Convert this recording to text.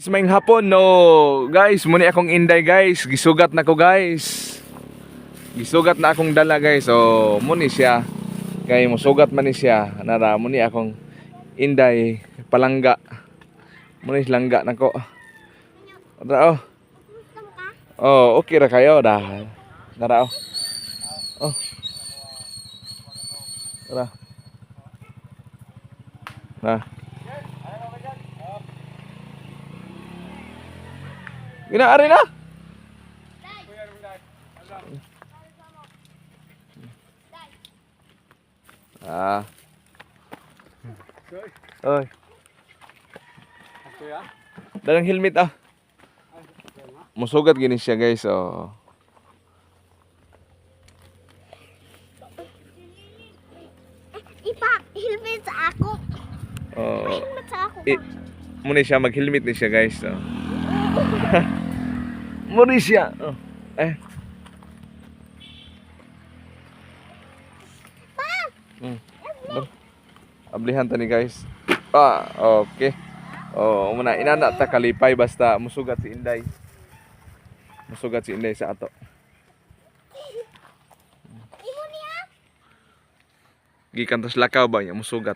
Maayong hapon no. Guys, muni akong Inday guys. Gisugat na ko guys. Gisugat na akong dala guys. So, muni siya. Kay musugat man ni siya. Nara muni akong Inday palangga. Muni langga nako. Nara oh. Oh, okay ra kayo dah. Nara oh. Oh. Nara. Nah. Ginaari na? Ah. Oy. Dalang helmet ah. Musugat gini siya guys. Oh. Helmet sa ako. Oh. Helmet sa ako. Muna siya mag-helmet ni siya guys. Oh. Muna siya. Oh. Ablihan tani guys. Ah, okay. Oh, muna inana ta kalipay basta musugat si Inday. Musugat si Inday sa ato. Imo niya? Gikan tas lakaw ba niya musugat.